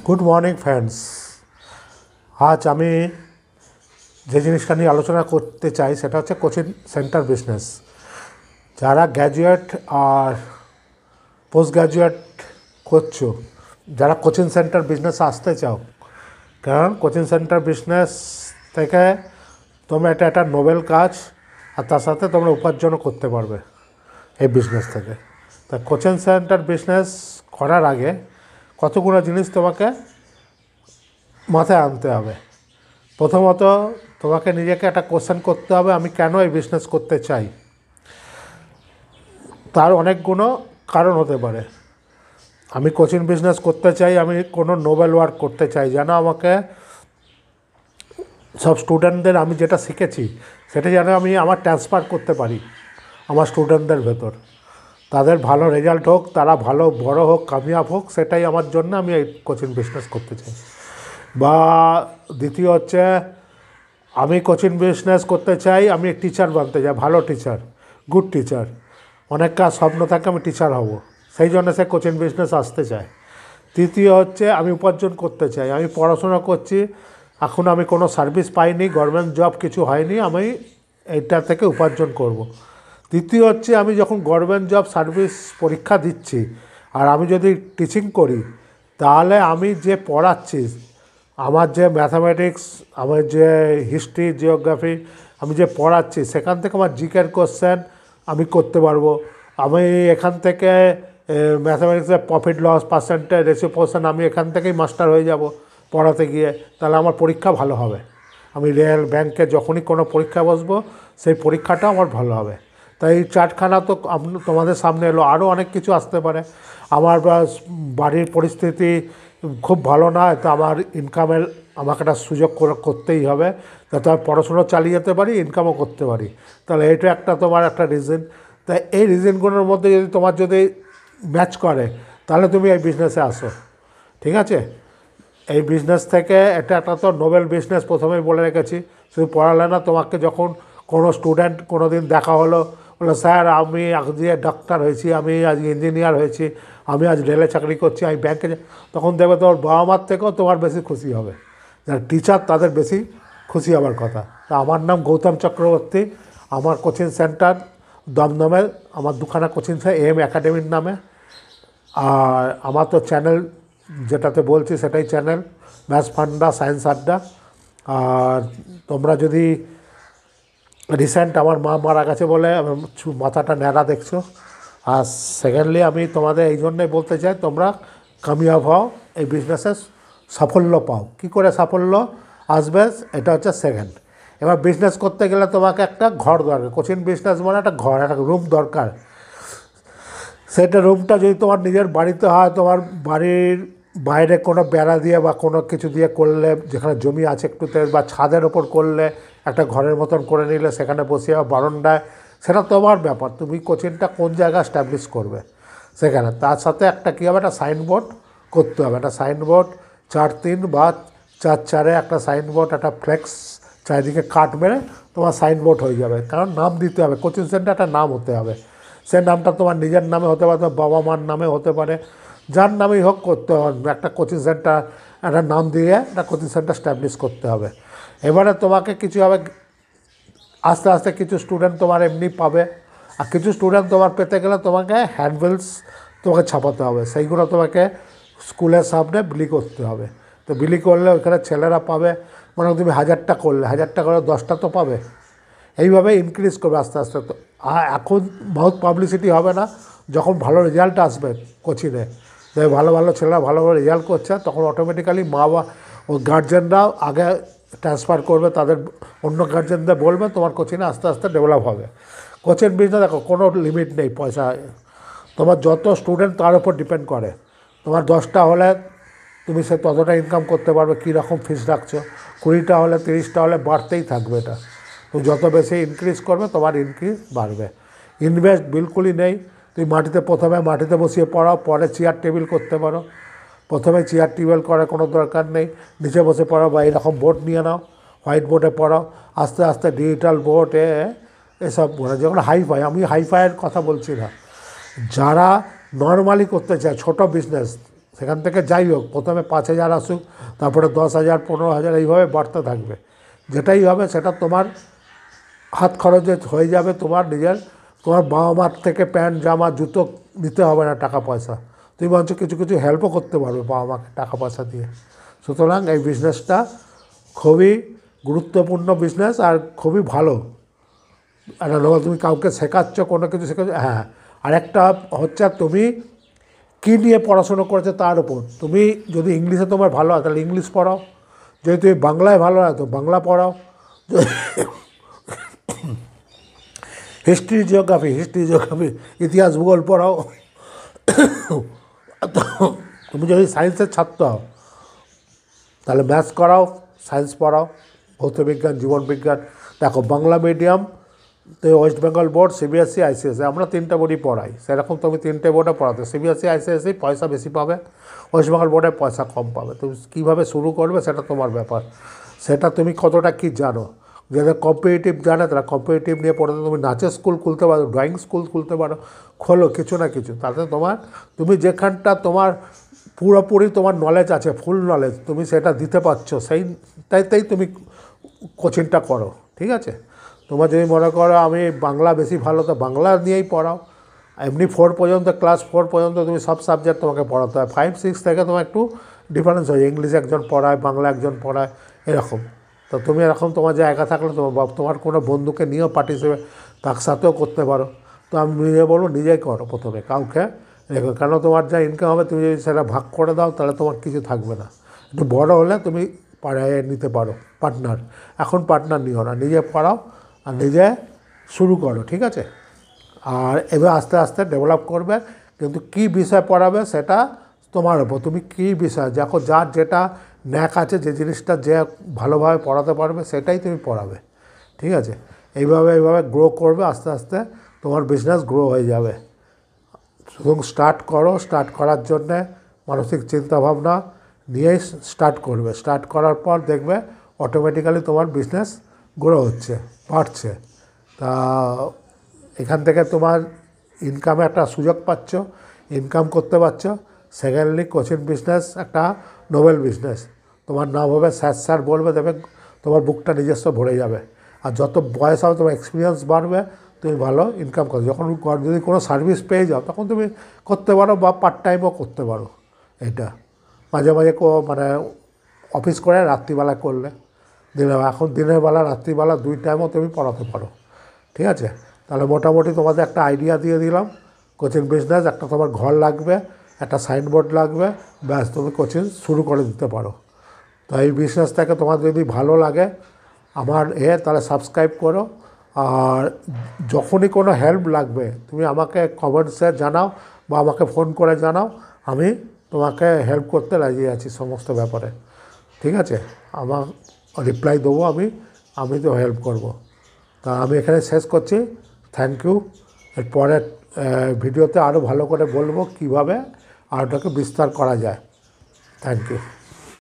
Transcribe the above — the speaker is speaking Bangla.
Good morning friends. আজ আমি যে জিনিসটা নিয়ে আলোচনা করতে চাই সেটা হচ্ছে কোচিং সেন্টার বিজনেস। যারা গ্র্যাজুয়েট আর পোস্ট গ্র্যাজুয়েট করছো, যারা কোচিং সেন্টার বিজনেসে আসতে চাও, কারণ কোচিং সেন্টার বিজনেস থেকে তোমরা এটা একটা নোবেল কাজ, আর তার সাথে তোমরা উপার্জনও করতে পারবে এই বিজনেস থেকে। তা কোচিং সেন্টার বিজনেস করার আগে কতগুলো জিনিস তোমাকে মাথায় আনতে হবে। প্রথমত তোমাকে নিজেকে একটা কোশ্চেন করতে হবে, আমি কেন এই বিজনেস করতে চাই। তার অনেকগুলো কারণ হতে পারে। আমি কোচিং বিজনেস করতে চাই, আমি কোনো নোবেল ওয়ার্ক করতে চাই, যেন আমাকে সব স্টুডেন্টদের আমি যেটা শিখেছি সেটা যেন আমি আমার ট্রান্সফার করতে পারি আমার স্টুডেন্টদের ভেতর। তাদের ভালো রেজাল্ট হোক, তারা ভালো বড় হোক, কামিয়াব হোক, সেটাই আমার জন্য আমি এই কোচিং বিজনেস করতে চাই। বা দ্বিতীয় হচ্ছে আমি কোচিং বিজনেস করতে চাই, আমি টিচার বানতে চাই, ভালো টিচার, গুড টিচার। অনেকটা স্বপ্ন থাকে আমি টিচার হব, সেই জন্য সে কোচিং বিজনেস আসতে চায়। তৃতীয় হচ্ছে আমি উপার্জন করতে চাই, আমি পড়াশোনা করছি, এখন আমি কোনো সার্ভিস পাইনি, গভর্নমেন্ট জব কিছু হয়নি, আমি এইটা থেকে উপার্জন করব। তৃতীয় হচ্ছে আমি যখন গভর্নমেন্ট জব সার্ভিস পরীক্ষা দিচ্ছি আর আমি যদি টিচিং করি, তাহলে আমি যে পড়াচ্ছি, আমার যে ম্যাথামেটিক্স, আমার যে হিস্ট্রি, জিওগ্রাফি আমি যে পড়াচ্ছি, সেখান থেকে আমার জিকের কোশ্চেন আমি করতে পারবো। আমি এখান থেকে ম্যাথামেটিক্সের profit loss, percentage, ratio portion, আমি এখান থেকেই মাস্টার হয়ে যাব পড়াতে গিয়ে। তাহলে আমার পরীক্ষা ভালো হবে। আমি রেল ব্যাংকে যখনই কোনো পরীক্ষা বসবো, সেই পরীক্ষাটা আমার ভালো হবে। তাই এই চারখানা তো তোমাদের সামনে এলো, আরও অনেক কিছু আসতে পারে। আমার বাড়ির পরিস্থিতি খুব ভালো না, তো আমার ইনকামের আমাকে একটা সুযোগ করতেই হবে, যাতে আমি পড়াশুনো চালিয়ে যেতে পারি, ইনকামও করতে পারি। তাহলে এটা একটা তোমার একটা রিজন। তাই এই রিজনগুলোর মধ্যে যদি তোমার যদি ম্যাচ করে, তাহলে তুমি এই বিজনেসে আসো। ঠিক আছে? এই বিজনেস থেকে এটা একটা তো নোবেল বিজনেস, প্রথমেই বলে রেখেছি। শুধু পড়ালে না, তোমাকে যখন কোনো স্টুডেন্ট কোনো দিন দেখা হলো, বললো স্যার আমি আজকে ডাক্তার হয়েছি, আমি আজ ইঞ্জিনিয়ার হয়েছি, আমি আজ রেলে চাকরি করছি, আমি ব্যাংকে, তখন দেখবে তোমার বাবা মার থেকেও তোমার বেশি খুশি হবে। যারা টিচার তাদের বেশি খুশি হবার কথা। তা আমার নাম গৌতম চক্রবর্তী, আমার কোচিং সেন্টার দমদমে, আমার দুখানা কোচিং সেন্টার এম একাডেমির নামে। আর আমার তো চ্যানেল যেটাতে বলছি সেটাই চ্যানেল, ম্যাথস ফান্ডা সায়েন্স আড্ডা। আর তোমরা যদি রিসেন্ট আমার মা মারা গেছে বলে মাথাটা ন্যাড়া দেখছো। আর সেকেন্ডলি আমি তোমাদের এই জন্যই বলতে চাই, তোমরা কামিয়াব হও, এই বিজনেসে সাফল্য পাও। কি করে সাফল্য আসবে, এটা হচ্ছে সেকেন্ড। এবার বিজনেস করতে গেলে তোমাকে একটা ঘর দরকার। কোচিং বিজনেস মানে একটা ঘর, একটা রুম দরকার। সেটা রুমটা যদি তোমার নিজের বাড়িতে হয়, তোমার বাড়ির বাইরে কোনো বেড়া দিয়ে বা কোনো কিছু দিয়ে করলে, যেখানে জমি আছে একটুতে, বা ছাদের ওপর করলে, একটা ঘরের মতন করে নিলে, সেখানে বসে বারান্দায়, সেটা তোমার ব্যাপার। তুমি কোচিংটা কোন জায়গায় এস্টাবলিশ করবে সেখানে। তার সাথে একটা কী হবে, একটা সাইনবোর্ড করতে হবে। একটা সাইনবোর্ড 4-3 বা 4-4 একটা সাইনবোর্ড, একটা ফ্লেক্স চারিদিকে কাট মেরে তোমার সাইনবোর্ড হয়ে যাবে। কারণ নাম দিতে হবে, কোচিং সেন্টার একটা নাম হতে হবে। সে নামটা তোমার নিজের নামে হতে পারে, তোমার বাবা মার নামে হতে পারে, যার নামেই হোক করতে হবে। একটা কোচিং সেন্টার একটা নাম দিয়ে একটা কোচিং সেন্টার স্ট্যাবলিশ করতে হবে। এবারে তোমাকে কিছু হবে, আস্তে আস্তে কিছু স্টুডেন্ট তোমার এমনি পাবে, আর কিছু স্টুডেন্ট তোমার পেতে গেলে তোমাকে হ্যান্ডবিলস তোমাকে ছাপাতে হবে। সেইগুলো তোমাকে স্কুলের সামনে বিলি করতে হবে। তো বিলি করলে ওইখানে ছেলেরা পাবে, মানে তুমি 1000টা করলে 1000টা করে 10টা তো পাবে। এইভাবে ইনক্রিজ করবে আস্তে আস্তে। তো এখন বহুত পাবলিসিটি হবে না, যখন ভালো রেজাল্ট আসবে কোচিংয়ে, ভালো ভালো ছেলেরা ভালো ভালো রেজাল্ট করছে, তখন অটোমেটিক্যালি মা বা ও গার্জেনরাও আগে ট্রান্সফার করবে, তাদের অন্য গার্জেনদের বলবে, তোমার কোচিংয়ে আস্তে আস্তে ডেভেলপ হবে। কোচিং বিজনেস দেখো কোনো লিমিট নেই পয়সা, তোমার যত স্টুডেন্ট তার উপর ডিপেন্ড করে। তোমার 10টা হলে তুমি সে ততটা ইনকাম করতে পারবে, কীরকম ফিস রাখছো। 20টা হলে 30টা হলে বাড়তেই থাকবে এটা। তুমি যত বেশি ইনক্রিজ করবে, তোমার ইনক্রিজ বাড়বে। ইনভেস্ট বিলকুলই নেই। তুমি প্রথমে মাটিতে বসিয়ে পড়াও, পরে চেয়ার টেবিল করতে পারো। প্রথমে চেয়ার টেবিল করার কোনো দরকার নেই, নিচে বসে পড়াও, বা এরকম বোর্ড নিয়ে নাও, হোয়াইট বোর্ডে পড়াও। আস্তে আস্তে ডিজিটাল বোর্ডে এসব বোর্ডে, যেমন হাইফাই, আমি হাইফাইয়ের কথা বলছি না, যারা নর্মালি করতে চায় ছোটো বিজনেস, সেখান থেকে যাই হোক প্রথমে 5,000 আসুক, তারপরে 10,000, 15,000 এইভাবে বাড়তে থাকবে। যেটাই হবে সেটা তোমার হাত খরচে হয়ে যাবে, তোমার নিজের, তোমার বাবা মার থেকে প্যান্ট জামা জুতো নিতে হবে না টাকা পয়সা, তুমি বরঞ্চ কিছু কিছু হেল্পও করতে পারবে বাবা মাকে টাকা পয়সা দিয়ে। সুতরাং এই বিজনেসটা খুবই গুরুত্বপূর্ণ বিজনেস আর খুবই ভালো। একটা তুমি কাউকে শেখাচ্ছ, কোনো কিছু শেখাচ্ছ, হ্যাঁ। আরেকটা হচ্ছে তুমি কী নিয়ে পড়াশুনো করেছো তার উপর। তুমি যদি ইংলিশে তোমার ভালো হয় তাহলে ইংলিশ পড়াও, যদি তুমি বাংলায় ভালো হয় তো বাংলা পড়াও, হিস্ট্রি জিওগ্রাফি ইতিহাস ভূগোল পড়াও। তুমি যদি সায়েন্সের ছাত্র হও তাহলে ম্যাথস করাও, সায়েন্স পড়াও, ভৌতবিজ্ঞান, জীবনবিজ্ঞান। দেখো বাংলা মিডিয়াম তো West Bengal board, CBSE, ICSE, আমরা 3টে বোর্ডই পড়াই। সেরকম তুমি 3টে বোর্ডে পড়াতে, সিবিএসসি আইসিএসসি পয়সা বেশি পাবে, ওয়েস্ট বেঙ্গল বোর্ডে পয়সা কম পাবে। তুমি কীভাবে শুরু করবে সেটা তোমার ব্যাপার, সেটা তুমি কতটা কী জানো। যাদের কম্পিটিটিভ জানে তারা কম্পিটিটিভ নিয়ে পড়তে, তুমি নাচের স্কুল খুলতে পারো, ড্রয়িং স্কুল খুলতে পারো, খোলো কিছু না কিছু। তাতে তুমি যেখানটা তোমার পুরোপুরি তোমার নলেজ আছে, ফুল নলেজ, তুমি সেটা দিতে পারছো, সেইটাইতেই তুমি কোচিংটা করো, ঠিক আছে। তোমার যদি মনে করো আমি বাংলা বেশি ভালো, তো বাংলা নিয়েই পড়াও। এমনি 4 পর্যন্ত, ক্লাস 4 পর্যন্ত তুমি সব সাবজেক্ট তোমাকে পড়াতে হয়। 5, 6 থেকে তোমার একটু ডিফারেন্স হয়, ইংলিশ একজন পড়ায়, বাংলা একজন পড়ায়, এরকম। তো তুমি এরকম তোমার জায়গা থাকলে তোমার কোনো বন্ধুকে নিয়েও পার্টিসিপেট তার সাথেও করতে পারো। তো আমি নিজে বলবো নিজেই করো প্রথমে, কাউকে রেখো। কেন তোমার যা ইনকাম হবে তুমি যদি সেটা ভাগ করে দাও তাহলে তোমার কিছু থাকবে না। একটু বড় হলে তুমি নিতে পারো পার্টনার, এখন পার্টনার নিও না, নিজে পড়াও আর নিজে শুরু করো, ঠিক আছে। আর এবার আস্তে আস্তে ডেভেলপ করবে, কিন্তু কী বিষয় পড়াবে সেটা তোমার ওপর। তুমি কী বিষয়, দেখো যার যেটা ন্যাক আছে, যে জিনিসটা যে ভালোভাবে পড়াতে পারবে সেটাই তুমি পড়াবে, ঠিক আছে। এইভাবে গ্রো করবে, আস্তে আস্তে তোমার বিজনেস গ্রো হয়ে যাবে। শুধু স্টার্ট করো, স্টার্ট করার জন্যে মানসিক চিন্তাভাবনা নিয়েই স্টার্ট করবে। স্টার্ট করার পর দেখবে অটোমেটিক্যালি তোমার বিজনেস গ্রো হচ্ছে, বাড়ছে। তা এখান থেকে তোমার ইনকামে একটা সুযোগ পাচ্ছ, ইনকাম করতে পারছো। সেকেন্ডলি কোচিং বিজনেস একটা নোবেল বিজনেস। তোমার নাম হবে, স্যার বলবে, দেবে, তোমার বুকটা নিজস্ব ভরে যাবে। আর যত বয়স হবে তোমার এক্সপিরিয়েন্স বাড়বে, তুমি ভালো ইনকাম করো। যখন যদি কোনো সার্ভিস পেয়ে যাও তখন তুমি করতে পারো, বা পার্ট টাইমও করতে পারো। এটা মাঝে মাঝে মানে অফিস করে রাত্রিবেলা করলে, এখন দিনের বেলা রাত্রিবেলা 2 টাইমও তুমি পড়াতে পারো, ঠিক আছে। তাহলে মোটামুটি তোমাদের একটা আইডিয়া দিয়ে দিলাম। কোচিং বিজনেস, একটা তোমার ঘর লাগবে, একটা সাইনবোর্ড লাগবে, ব্যাস তুমি কোচিং শুরু করে দিতে পারো। তো এই বিজনেসটাকে তোমার যদি ভালো লাগে আমার তাহলে সাবস্ক্রাইব করো। আর যখনই কোনো হেল্প লাগবে তুমি আমাকে কমেন্টসে জানাও বা আমাকে ফোন করে জানাও, আমি তোমাকে হেল্প করতে রাজি আছি সমস্ত ব্যাপারে, ঠিক আছে। আমার রিপ্লাই দেবো, আমি তো হেল্প করব। তা আমি এখানে শেষ করছি, থ্যাংক ইউ। এর পরের ভিডিওতে আরও ভালো করে বলবো কীভাবে আর ওটাকে বিস্তার করা যায়। Thank you.